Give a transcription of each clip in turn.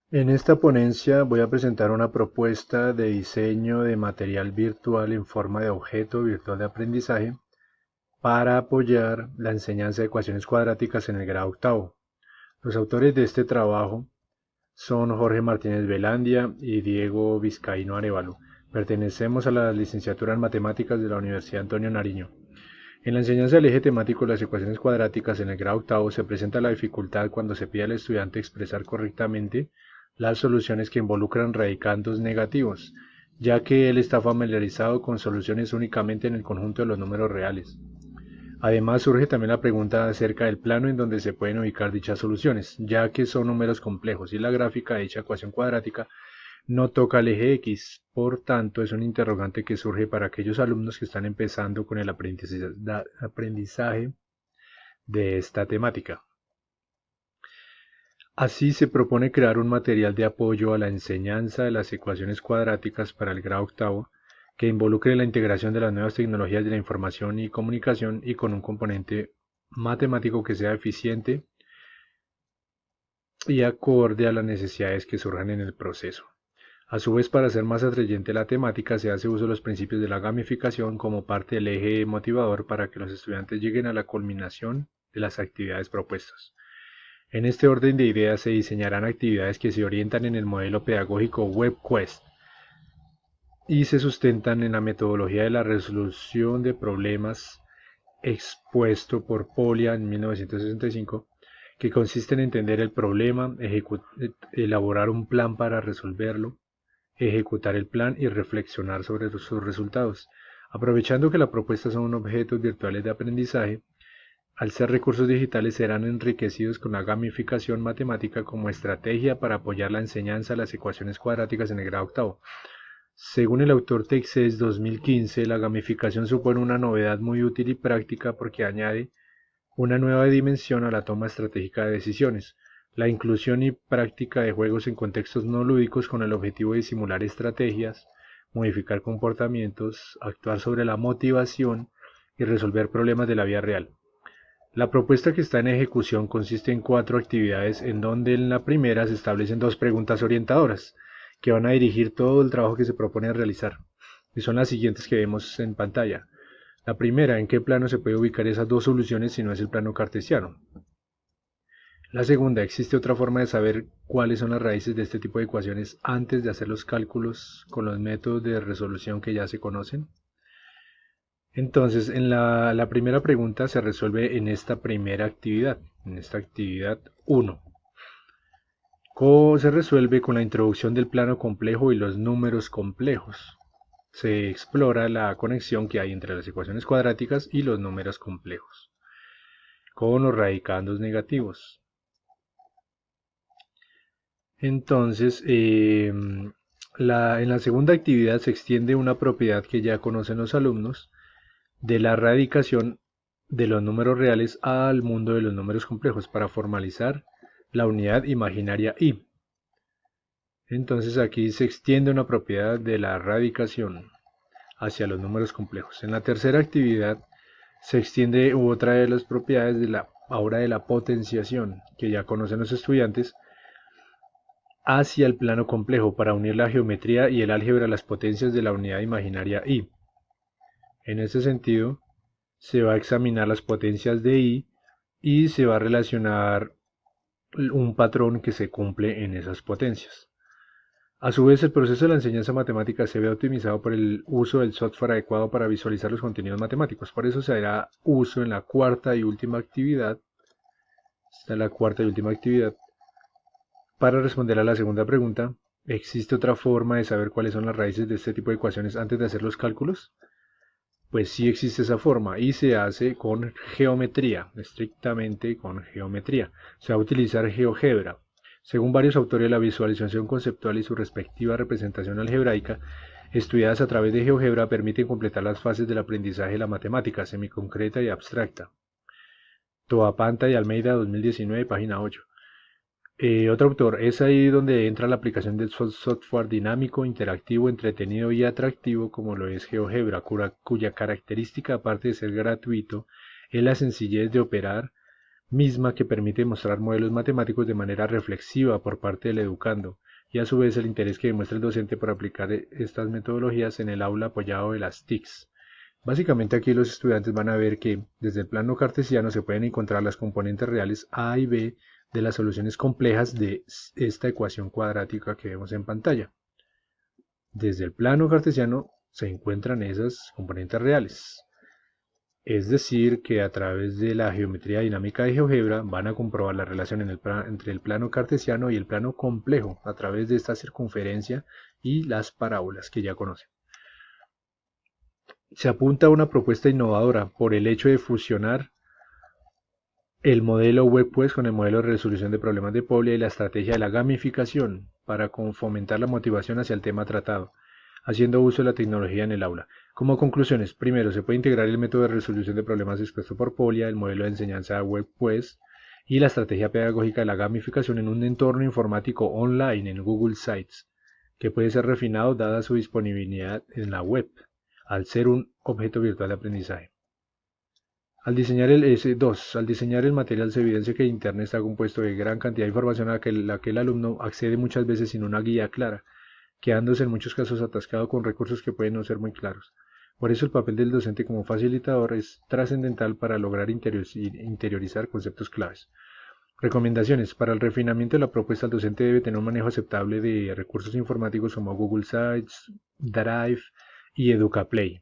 En esta ponencia voy a presentar una propuesta de diseño de material virtual en forma de objeto virtual de aprendizaje para apoyar la enseñanza de ecuaciones cuadráticas en el grado octavo. Los autores de este trabajo son Jorge Martínez Velandia y Diego Vizcaíno Arévalo. Pertenecemos a la licenciatura en matemáticas de la Universidad Antonio Nariño. En la enseñanza del eje temático de las ecuaciones cuadráticas en el grado octavo se presenta la dificultad cuando se pide al estudiante expresar correctamente las soluciones que involucran radicandos negativos, ya que él está familiarizado con soluciones únicamente en el conjunto de los números reales. Además surge también la pregunta acerca del plano en donde se pueden ubicar dichas soluciones, ya que son números complejos y la gráfica de dicha ecuación cuadrática no toca el eje X. Por tanto, es un interrogante que surge para aquellos alumnos que están empezando con el aprendizaje de esta temática. Así se propone crear un material de apoyo a la enseñanza de las ecuaciones cuadráticas para el grado octavo que involucre la integración de las nuevas tecnologías de la información y comunicación y con un componente matemático que sea eficiente y acorde a las necesidades que surjan en el proceso. A su vez, para hacer más atrayente la temática, se hace uso de los principios de la gamificación como parte del eje motivador para que los estudiantes lleguen a la culminación de las actividades propuestas. En este orden de ideas se diseñarán actividades que se orientan en el modelo pedagógico WebQuest y se sustentan en la metodología de la resolución de problemas expuesto por Polya en 1965, que consiste en entender el problema, elaborar un plan para resolverlo, ejecutar el plan y reflexionar sobre sus resultados. Aprovechando que la propuesta son objetos virtuales de aprendizaje, al ser recursos digitales serán enriquecidos con la gamificación matemática como estrategia para apoyar la enseñanza de las ecuaciones cuadráticas en el grado octavo. Según el autor Teixeira 2015, la gamificación supone una novedad muy útil y práctica porque añade una nueva dimensión a la toma estratégica de decisiones, la inclusión y práctica de juegos en contextos no lúdicos con el objetivo de simular estrategias, modificar comportamientos, actuar sobre la motivación y resolver problemas de la vida real. La propuesta que está en ejecución consiste en 4 actividades en donde en la primera se establecen 2 preguntas orientadoras que van a dirigir todo el trabajo que se propone realizar. Y son las siguientes que vemos en pantalla. La primera, ¿en qué plano se puede ubicar esas dos soluciones si no es el plano cartesiano? La segunda, ¿existe otra forma de saber cuáles son las raíces de este tipo de ecuaciones antes de hacer los cálculos con los métodos de resolución que ya se conocen? Entonces, la primera pregunta se resuelve en esta primera actividad, en esta actividad 1. ¿Cómo se resuelve con la introducción del plano complejo y los números complejos? Se explora la conexión que hay entre las ecuaciones cuadráticas y los números complejos, con los radicandos negativos. Entonces, en la segunda actividad se extiende una propiedad que ya conocen los alumnos de la radicación de los números reales al mundo de los números complejos para formalizar la unidad imaginaria i. Entonces aquí se extiende una propiedad de la radicación hacia los números complejos. En la tercera actividad se extiende otra de las propiedades de ahora de la potenciación que ya conocen los estudiantes hacia el plano complejo para unir la geometría y el álgebra a las potencias de la unidad imaginaria i. En este sentido, se va a examinar las potencias de i y se va a relacionar un patrón que se cumple en esas potencias. A su vez, el proceso de la enseñanza matemática se ve optimizado por el uso del software adecuado para visualizar los contenidos matemáticos. Por eso se hará uso en la cuarta y última actividad. Esta es la cuarta y última actividad. Para responder a la segunda pregunta, ¿existe otra forma de saber cuáles son las raíces de este tipo de ecuaciones antes de hacer los cálculos? Pues sí existe esa forma y se hace con geometría, estrictamente con geometría. Se va a utilizar GeoGebra. Según varios autores, la visualización conceptual y su respectiva representación algebraica, estudiadas a través de GeoGebra, permiten completar las fases del aprendizaje de la matemática semiconcreta y abstracta. Toapanta y Almeida 2019, página 8. Otro autor, es ahí donde entra la aplicación del software dinámico, interactivo, entretenido y atractivo como lo es GeoGebra, cuya característica, aparte de ser gratuito, es la sencillez de operar, misma que permite mostrar modelos matemáticos de manera reflexiva por parte del educando, y a su vez el interés que demuestra el docente por aplicar estas metodologías en el aula apoyado de las TICs. Básicamente aquí los estudiantes van a ver que desde el plano cartesiano se pueden encontrar las componentes reales A y B de las soluciones complejas de esta ecuación cuadrática que vemos en pantalla. Desde el plano cartesiano se encuentran esas componentes reales. Es decir, que a través de la geometría dinámica de GeoGebra van a comprobar la relación entre el plano cartesiano y el plano complejo a través de esta circunferencia y las parábolas que ya conocen. Se apunta a una propuesta innovadora por el hecho de fusionar el modelo WebQuest con el modelo de resolución de problemas de Poblia y la estrategia de la gamificación para fomentar la motivación hacia el tema tratado, haciendo uso de la tecnología en el aula. Como conclusiones, primero, se puede integrar el método de resolución de problemas expuesto por Poblia, el modelo de enseñanza WebQuest y la estrategia pedagógica de la gamificación en un entorno informático online en Google Sites, que puede ser refinado dada su disponibilidad en la web, al ser un objeto virtual de aprendizaje. Al diseñar el S2, al diseñar el material se evidencia que Internet está compuesto de gran cantidad de información a la que el alumno accede muchas veces sin una guía clara, quedándose en muchos casos atascado con recursos que pueden no ser muy claros. Por eso el papel del docente como facilitador es trascendental para lograr interiorizar conceptos claves. Recomendaciones. Para el refinamiento de la propuesta, el docente debe tener un manejo aceptable de recursos informáticos como Google Sites, Drive y EducaPlay.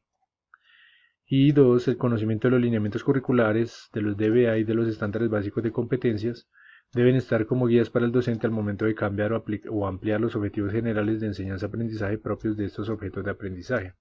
Y dos, el conocimiento de los lineamientos curriculares, de los DBA y de los estándares básicos de competencias deben estar como guías para el docente al momento de cambiar o ampliar los objetivos generales de enseñanza-aprendizaje propios de estos objetos de aprendizaje.